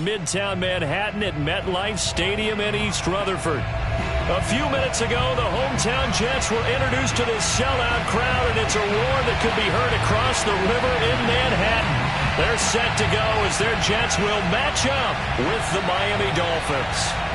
Midtown Manhattan at MetLife Stadium in East Rutherford. A few minutes ago, the hometown Jets were introduced to this sellout crowd, and it's a roar that could be heard across the river in Manhattan. They're set to go as their Jets will match up with the Miami Dolphins.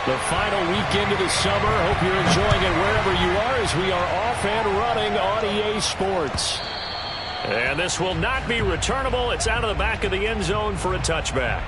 The final weekend of the summer. Hope you're enjoying it wherever you are as we are off and running on EA Sports. And this will not be returnable. It's out of the back of the end zone for a touchback.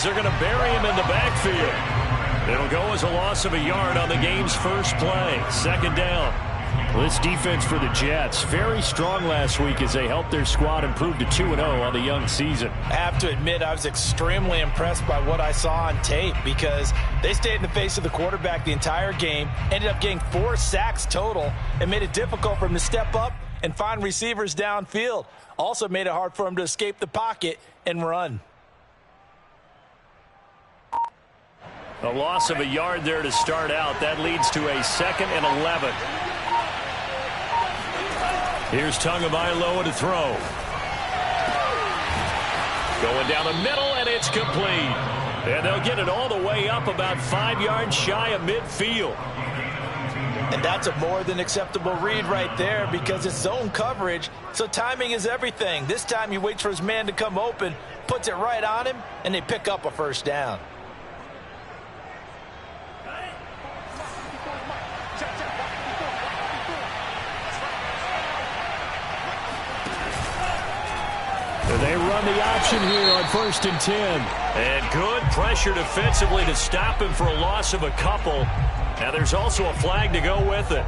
They're going to bury him in the backfield. It'll go as a loss of a yard on the game's first play. Second down. Well, this defense for the Jets, very strong last week as they helped their squad improve to 2-0 on the young season. I have to admit, I was extremely impressed by what I saw on tape because they stayed in the face of the quarterback the entire game, ended up getting 4 sacks total, and made it difficult for him to step up and find receivers downfield. Also made it hard for him to escape the pocket and run. A loss of a yard there to start out. That leads to a 2nd and 11. Here's Tagovailoa to throw. Going down the middle, and it's complete. And they'll get it all the way up about 5 yards shy of midfield. And that's a more than acceptable read right there because it's zone coverage, so timing is everything. This time he waits for his man to come open, puts it right on him, and they pick up a first down. They run the option here on 1st and 10. And good pressure defensively to stop him for a loss of a couple. Now there's also a flag to go with it.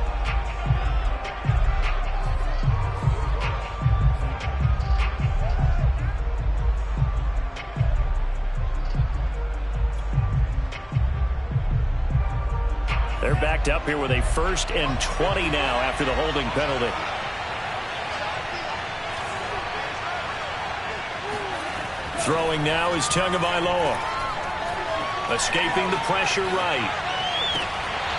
They're backed up here with a 1st and 20 now after the holding penalty. Throwing now is Tagovailoa. Escaping the pressure right.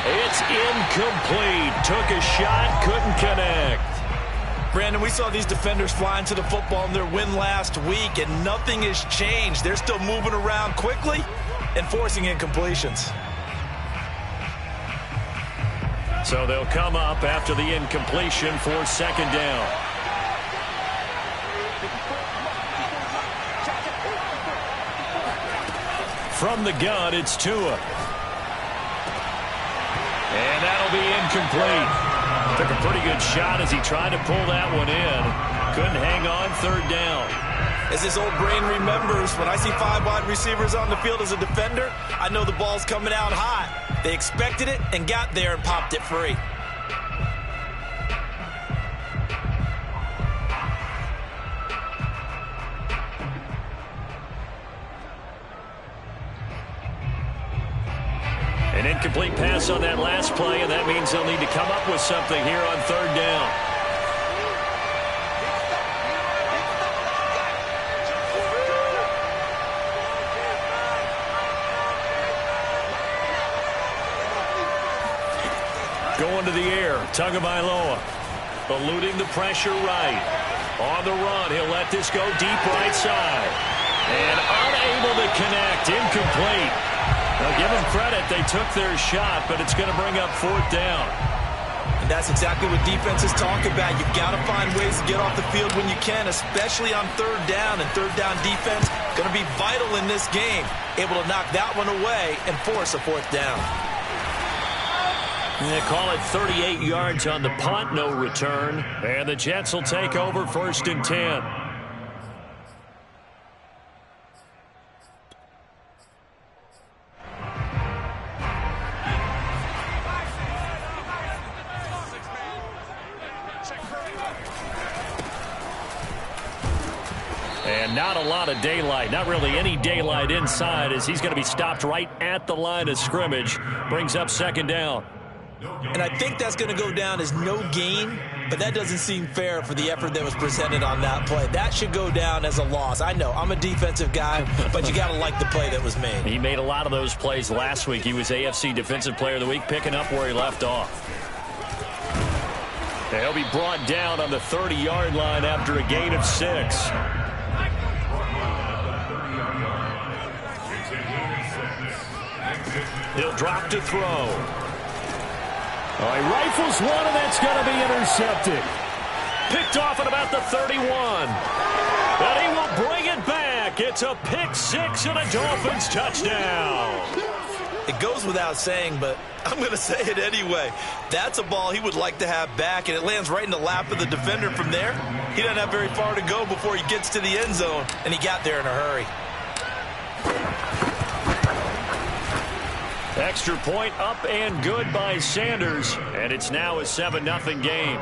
It's incomplete. Took a shot, couldn't connect. Brandon, we saw these defenders fly into the football in their win last week, and nothing has changed. They're still moving around quickly and forcing incompletions. So they'll come up after the incompletion for 2nd down. From the gun, it's Tua. And that'll be incomplete. Took a pretty good shot as he tried to pull that one in. Couldn't hang on 3rd down. As his old brain remembers, when I see 5 wide receivers on the field as a defender, I know the ball's coming out hot. They expected it and got there and popped it free. An incomplete pass on that last play, and that means they'll need to come up with something here on 3rd down. Going to the air, Tagovailoa. Eluding the pressure right. On the run, he'll let this go deep right side. And unable to connect, incomplete. Now give them credit, they took their shot, but it's going to bring up 4th down. And that's exactly what defenses talk about. You've got to find ways to get off the field when you can, especially on 3rd down. And 3rd down defense going to be vital in this game. Able to knock that one away and force a 4th down. They call it 38 yards on the punt, no return. And the Jets will take over 1st and 10. And not a lot of daylight, not really any daylight inside, as he's going to be stopped right at the line of scrimmage. Brings up 2nd down. And I think that's going to go down as no gain, but that doesn't seem fair for the effort that was presented on that play. That should go down as a loss. I know, I'm a defensive guy, but you got to like the play that was made. He made a lot of those plays last week. He was AFC Defensive Player of the Week, picking up where he left off. And he'll be brought down on the 30-yard line after a gain of 6. He'll drop to throw. He rifles one, and that's going to be intercepted. Picked off at about the 31. And he will bring it back. It's a pick 6 and a Dolphins touchdown. It goes without saying, but I'm going to say it anyway. That's a ball he would like to have back, and it lands right in the lap of the defender from there. He doesn't have very far to go before he gets to the end zone, and he got there in a hurry. Extra point up and good by Sanders, and it's now a 7-0 game.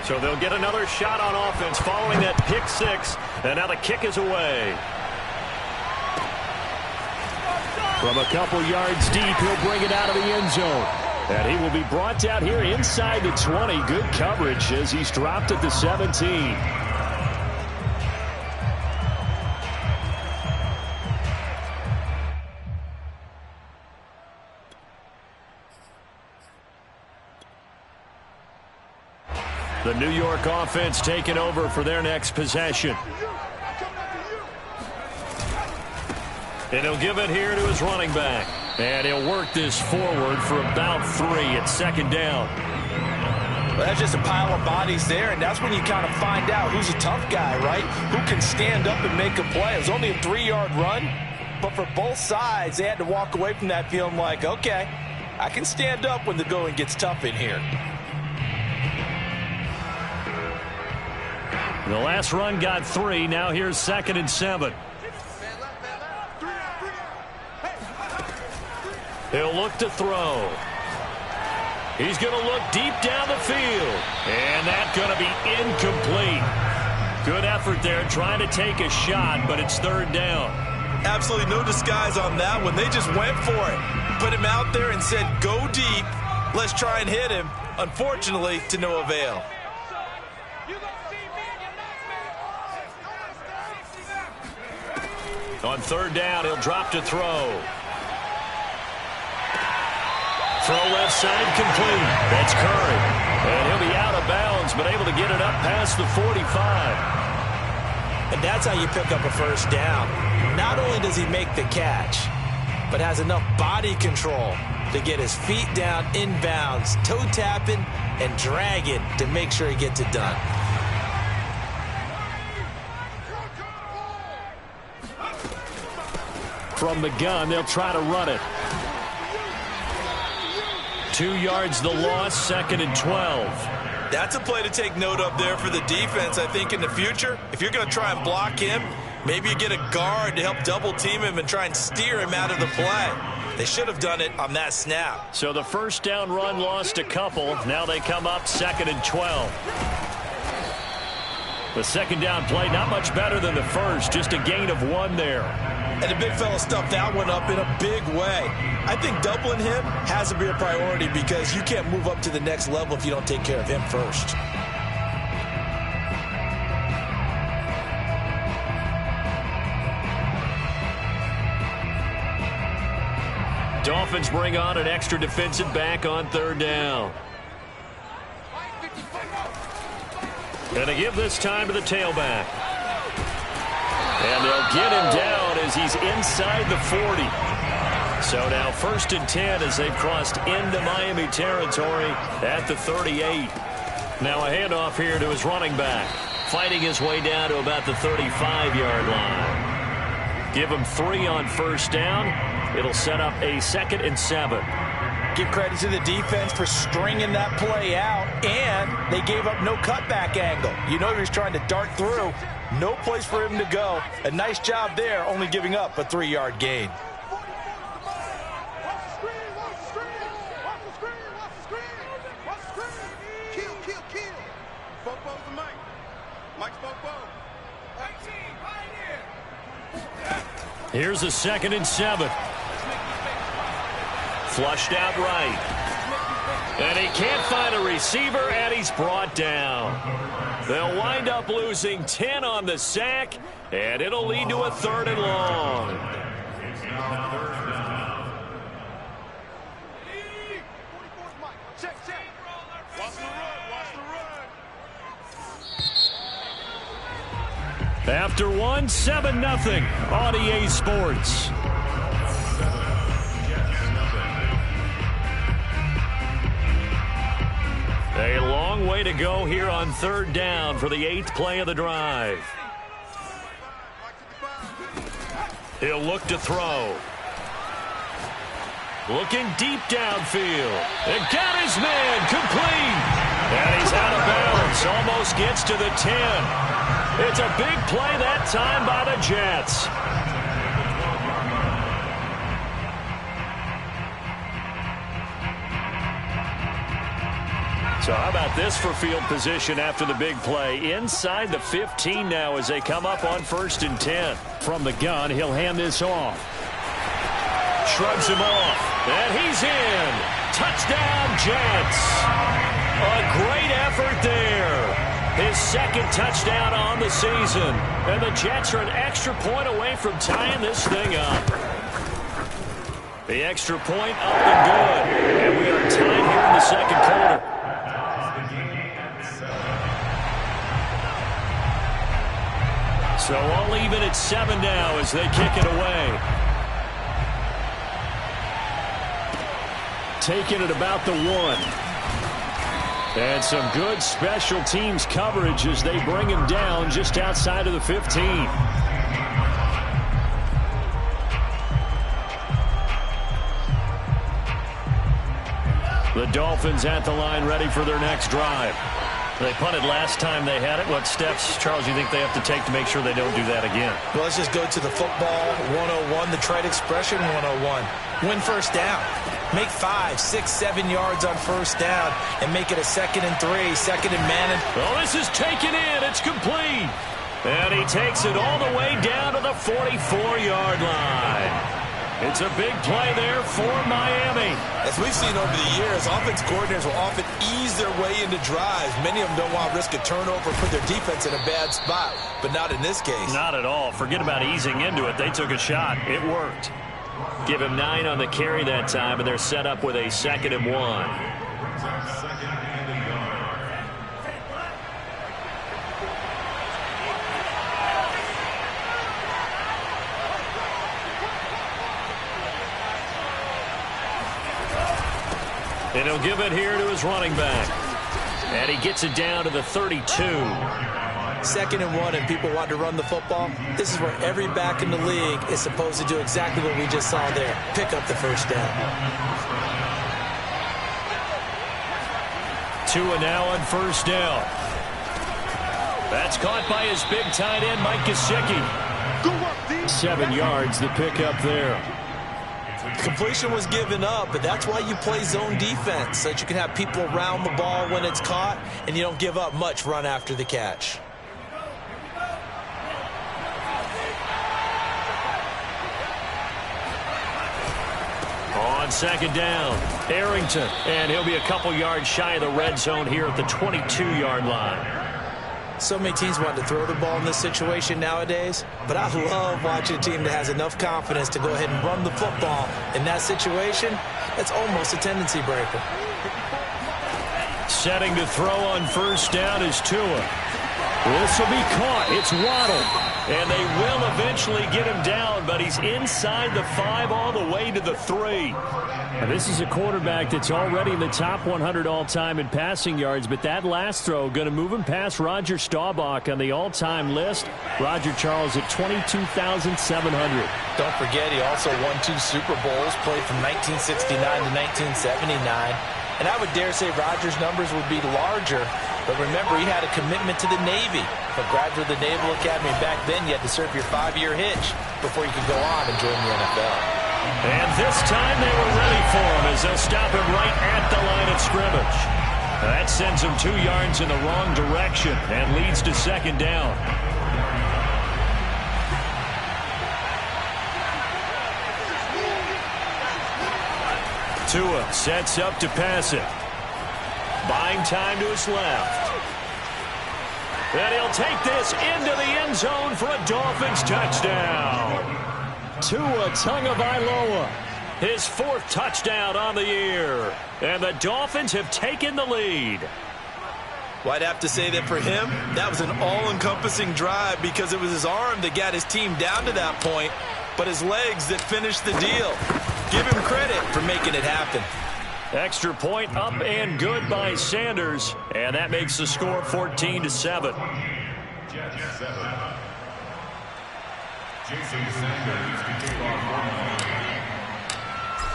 So they'll get another shot on offense following that pick 6, and now the kick is away. From a couple yards deep, he'll bring it out of the end zone. And he will be brought down here inside the 20. Good coverage as he's dropped at the 17. The New York offense taking over for their next possession. And he'll give it here to his running back. And he'll work this forward for about 3 at 2nd down. Well, that's just a pile of bodies there, and that's when you kind of find out who's a tough guy, right? Who can stand up and make a play. It was only a 3-yard run, but for both sides, they had to walk away from that feeling like, okay, I can stand up when the going gets tough in here. The last run got 3. Now here's 2nd and 7. He'll look to throw. He's going to look deep down the field. And that's going to be incomplete. Good effort there trying to take a shot, but it's 3rd down. Absolutely no disguise on that one. They just went for it. Put him out there and said, go deep. Let's try and hit him. Unfortunately, to no avail. On 3rd down, he'll drop to throw. Throw left side complete. That's Curry. And he'll be out of bounds, but able to get it up past the 45. And that's how you pick up a 1st down. Not only does he make the catch, but has enough body control to get his feet down inbounds, toe tapping and dragging to make sure he gets it done. From the gun, they'll try to run it. 2 yards the loss, 2nd and 12. That's a play to take note of there for the defense, I think, in the future. If you're going to try and block him, maybe you get a guard to help double team him and try and steer him out of the play. They should have done it on that snap. So the 1st down run lost a couple. Now they come up 2nd and 12. The 2nd down play not much better than the first, just a gain of 1 there. And the big fella stuffed that one up in a big way. I think doubling him has to be a priority because you can't move up to the next level if you don't take care of him first. Dolphins bring on an extra defensive back on 3rd down. And they give this time to the tailback. And they'll get him down as he's inside the 40. So now 1st and 10 as they've crossed into Miami territory at the 38. Now a handoff here to his running back. fighting his way down to about the 35-yard line. Give him 3 on first down. It'll set up a 2nd and 7. Give credit to the defense for stringing that play out, and they gave up no cutback angle. You know he was trying to dart through. No place for him to go. A nice job there, only giving up a 3-yard gain. Here's a 2nd and 7. Flushed out right. And he can't find a receiver, and he's brought down. They'll wind up losing 10 on the sack, and it'll lead to a 3rd and long. After 1, 7-0 on EA Sports. A long way to go here on 3rd down for the 8th play of the drive. He'll look to throw. Looking deep downfield. And got his man complete. And he's out of bounds. Almost gets to the 10. It's a big play that time by the Jets. So how about this for field position after the big play? Inside the 15 now as they come up on 1st and 10. From the gun, he'll hand this off. Shrugs him off. And he's in. Touchdown, Jets. A great effort there. His 2nd touchdown on the season. And the Jets are an extra point away from tying this thing up. The extra point up and good. And we are tied here in the 2nd quarter. So all even at 7 now as they kick it away. Taking it about the 1. And some good special teams coverage as they bring him down just outside of the 15. The Dolphins at the line ready for their next drive. They punted last time they had it. What steps, Charles, you think they have to take to make sure they don't do that again? Well, let's just go to the football 101, the trade expression 101. Win first down. Make 5, 6, 7 yards on first down and make it a 2nd and 3, 2nd and man. Well, this is taken in. It's complete. And he takes it all the way down to the 44-yard line. It's a big play there for Miami. As we've seen over the years, offense coordinators will often ease their way into drives. Many of them don't want to risk a turnover, put their defense in a bad spot, but not in this case. Not at all. Forget about easing into it. They took a shot. It worked. Give him 9 on the carry that time, and they're set up with a 2nd and 1. And he'll give it here to his running back. And he gets it down to the 32. 2nd and 1 and people want to run the football. This is where every back in the league is supposed to do exactly what we just saw there. Pick up the first down. Tua now on first down. That's caught by his big tight end, Mike Gesicki. 7 yards, the pickup there. Completion was given up, but that's why you play zone defense, so that you can have people around the ball when it's caught, and you don't give up much run after the catch. On 2nd down, Arrington, and he'll be a couple yards shy of the red zone here at the 22-yard line. So many teams want to throw the ball in this situation nowadays, but I love watching a team that has enough confidence to go ahead and run the football. In that situation, that's almost a tendency breaker. Setting to throw on first down is Tua. This will be caught. It's Waddle. And they will eventually get him down, but he's inside the 5 all the way to the 3. And this is a quarterback that's already in the top 100 all-time in passing yards, but that last throw going to move him past Roger Staubach on the all-time list. Roger Charles at 22,700. Don't forget, he also won 2 Super Bowls, played from 1969 to 1979. And I would dare say Rodgers' numbers would be larger, but remember, he had a commitment to the Navy. A graduate of the Naval Academy. Back then, you had to serve your 5-year hitch before you could go on and join the NFL. And this time they were ready for him as they'll stop him right at the line of scrimmage. That sends him 2 yards in the wrong direction and leads to second down. Tua sets up to pass it. Buying time to his left. And he'll take this into the end zone for a Dolphins touchdown. Tua Tagovailoa, his 4th touchdown on the year. And the Dolphins have taken the lead. Well, I'd have to say that for him, that was an all-encompassing drive because it was his arm that got his team down to that point, but his legs that finished the deal. Give him credit for making it happen. Extra point up and good by Sanders, and that makes the score 14-7.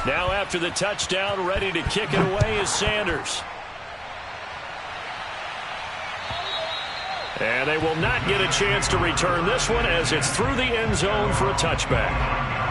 Now after the touchdown, ready to kick it away is Sanders. And they will not get a chance to return this one as it's through the end zone for a touchback.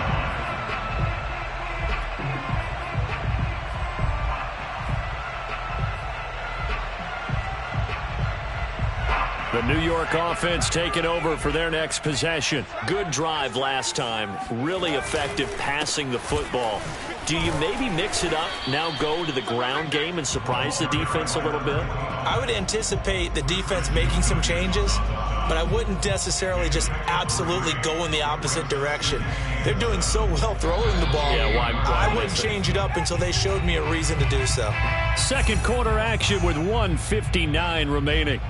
The New York offense taking over for their next possession. Good drive last time. Really effective passing the football. Do you maybe mix it up, now go to the ground game and surprise the defense a little bit? I would anticipate the defense making some changes, but I wouldn't necessarily just absolutely go in the opposite direction. They're doing so well throwing the ball. Yeah, why I wouldn't change it up until they showed me a reason to do so. Second quarter action with 1:59 remaining.